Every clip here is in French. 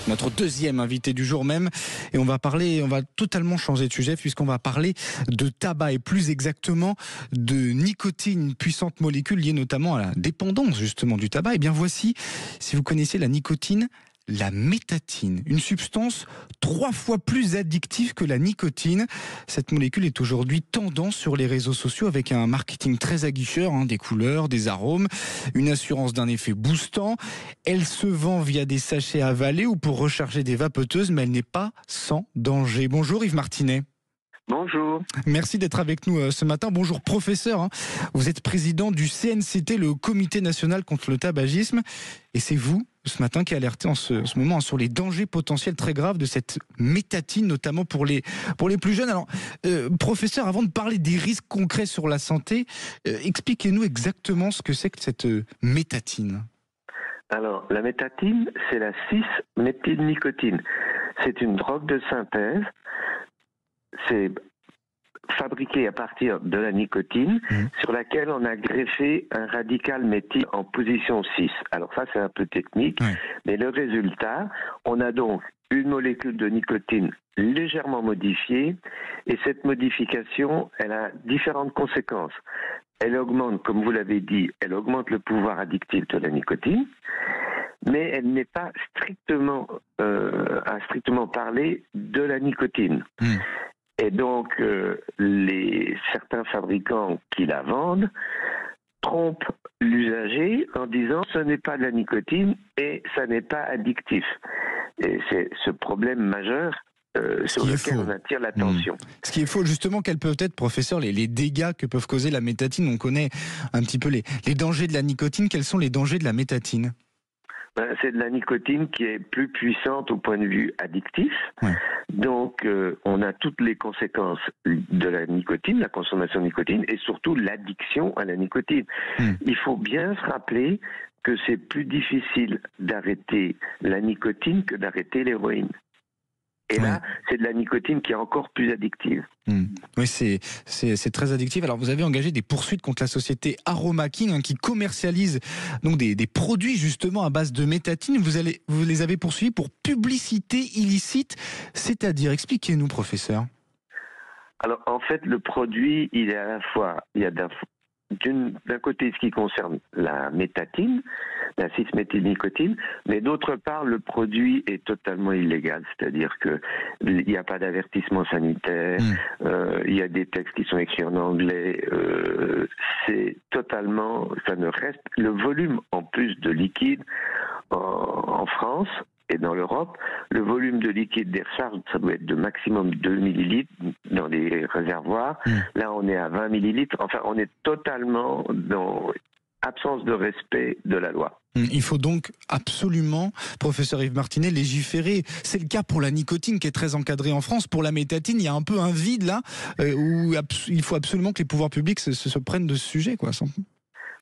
notre deuxième invité du jour même. Et on va totalement changer de sujet puisqu'on va parler de tabac et plus exactement de nicotine, une puissante molécule liée notamment à la dépendance justement du tabac. Et bien voici, si vous connaissez la nicotine, la métatine, une substance 3 fois plus addictive que la nicotine. Cette molécule est aujourd'hui tendance sur les réseaux sociaux avec un marketing très aguicheur, des couleurs, des arômes, une assurance d'un effet boostant. Elle se vend via des sachets avalés ou pour recharger des vapoteuses, mais elle n'est pas sans danger. Bonjour Yves Martinet. Bonjour. Merci d'être avec nous ce matin. Bonjour professeur. Vous êtes président du CNCT, le Comité national contre le tabagisme. Et c'est vous, ce matin, qui alertez en ce moment sur les dangers potentiels très graves de cette métatine, notamment pour les plus jeunes. Alors, professeur, avant de parler des risques concrets sur la santé, expliquez-nous exactement ce que c'est que cette métatine. Alors, la métatine, c'est la 6-méthylnicotine. C'est une drogue de synthèse. C'est fabriqué à partir de la nicotine sur laquelle on a greffé un radical méthyle en position 6. Alors ça, c'est un peu technique, mais le résultat, on a donc une molécule de nicotine légèrement modifiée, et cette modification, elle a différentes conséquences. Elle augmente, comme vous l'avez dit, elle augmente le pouvoir addictif de la nicotine, mais elle n'est pas strictement, à strictement parler, de la nicotine. Et donc, certains fabricants qui la vendent trompent l'usager en disant ce n'est pas de la nicotine et ça n'est pas addictif. Et c'est ce problème majeur sur lequel on attire l'attention. Ce qui est faux, justement, quels peuvent être, professeur, les dégâts que peuvent causer la métatine? On connaît un petit peu les dangers de la nicotine. Quels sont les dangers de la métatine? C'est de la nicotine qui est plus puissante au point de vue addictif. Donc, on a toutes les conséquences de la nicotine, la consommation de nicotine, et surtout l'addiction à la nicotine. Il faut bien se rappeler que c'est plus difficile d'arrêter la nicotine que d'arrêter l'héroïne. Et là, c'est de la nicotine qui est encore plus addictive. Oui, c'est très addictif. Alors, vous avez engagé des poursuites contre la société Aroma King qui commercialise donc des produits justement à base de métatine. Vous les avez poursuivis pour publicité illicite, c'est-à-dire, expliquez-nous, professeur. Alors, en fait, le produit, il est à la fois, d'un côté ce qui concerne la métatine, la 6-méthylnicotine, mais d'autre part le produit est totalement illégal, c'est-à-dire que il n'y a pas d'avertissement sanitaire, il y a des textes qui sont écrits en anglais, c'est totalement, ça ne reste, le volume en plus de liquide en France et dans l'Europe, le volume de liquide des recharges, ça doit être de maximum 2 millilitres dans les réservoirs. Là, on est à 20 millilitres. Enfin, on est totalement dans absence de respect de la loi. Il faut donc absolument, professeur Yves Martinet, légiférer. C'est le cas pour la nicotine qui est très encadrée en France. Pour la métatine, il y a un peu un vide là, où il faut absolument que les pouvoirs publics se prennent de ce sujet, quoi.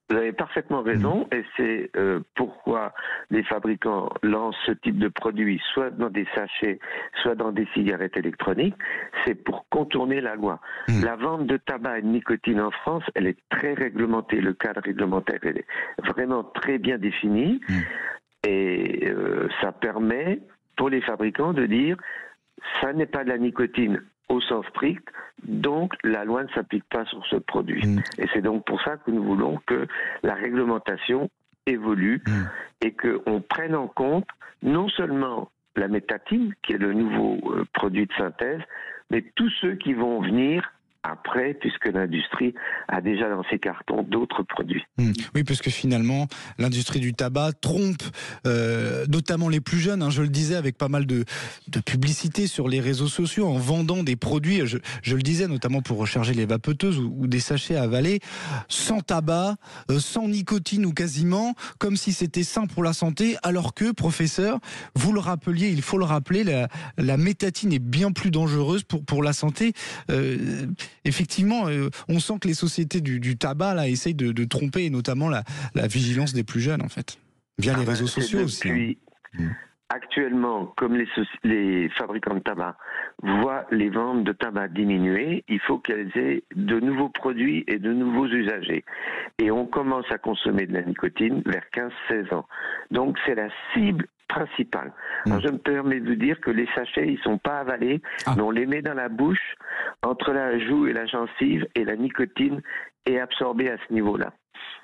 Vous avez parfaitement raison, et c'est pourquoi les fabricants lancent ce type de produit, soit dans des sachets, soit dans des cigarettes électroniques. C'est pour contourner la loi. La vente de tabac et de nicotine en France, elle est très réglementée. Le cadre réglementaire est vraiment très bien défini, et ça permet pour les fabricants de dire ça n'est pas de la nicotine au sens strict, donc la loi ne s'applique pas sur ce produit. Et c'est donc pour ça que nous voulons que la réglementation évolue et qu'on prenne en compte non seulement la métatine, qui est le nouveau produit de synthèse, mais tous ceux qui vont venir après, puisque l'industrie a déjà dans ses cartons d'autres produits. Oui, parce que finalement, l'industrie du tabac trompe notamment les plus jeunes, je le disais, avec pas mal de publicité sur les réseaux sociaux, en vendant des produits, je le disais, notamment pour recharger les vapoteuses ou des sachets à avaler, sans tabac, sans nicotine ou quasiment, comme si c'était sain pour la santé, alors que, professeur, vous le rappeliez, il faut le rappeler, la métatine est bien plus dangereuse pour la santé. Effectivement, on sent que les sociétés du tabac là essayent de tromper, et notamment la vigilance des plus jeunes, en fait, via les réseaux sociaux aussi. actuellement, comme les fabricants de tabac voient les ventes de tabac diminuer, il faut qu'elles aient de nouveaux produits et de nouveaux usagers. Et on commence à consommer de la nicotine vers 15-16 ans. Donc c'est la cible principale. Alors je me permets de vous dire que les sachets, ils sont pas avalés, mais on les met dans la bouche, entre la joue et la gencive, et la nicotine est absorbée à ce niveau-là.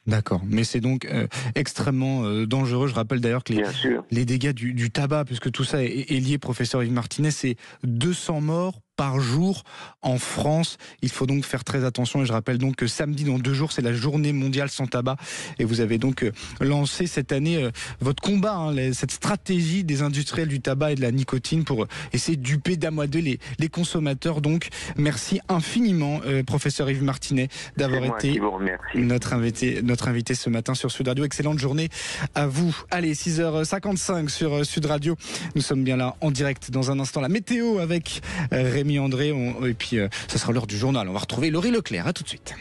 D'accord, mais c'est donc extrêmement dangereux. Je rappelle d'ailleurs que les dégâts du tabac, puisque tout ça est lié, professeur Yves Martinez, c'est 200 morts par jour en France. Il faut donc faire très attention, et je rappelle donc que samedi, dans 2 jours, c'est la journée mondiale sans tabac, et vous avez donc lancé cette année votre combat, cette stratégie des industriels du tabac et de la nicotine pour essayer de duper, d'amadouer les consommateurs. Donc merci infiniment, professeur Yves Martinez, d'avoir été notre invité ce matin sur Sud Radio. Excellente journée à vous. Allez, 6h55 sur Sud Radio. Nous sommes bien là en direct. Dans un instant, la météo avec Rémi André. Et puis, ça sera l'heure du journal. On va retrouver Laurie Leclerc. À tout de suite.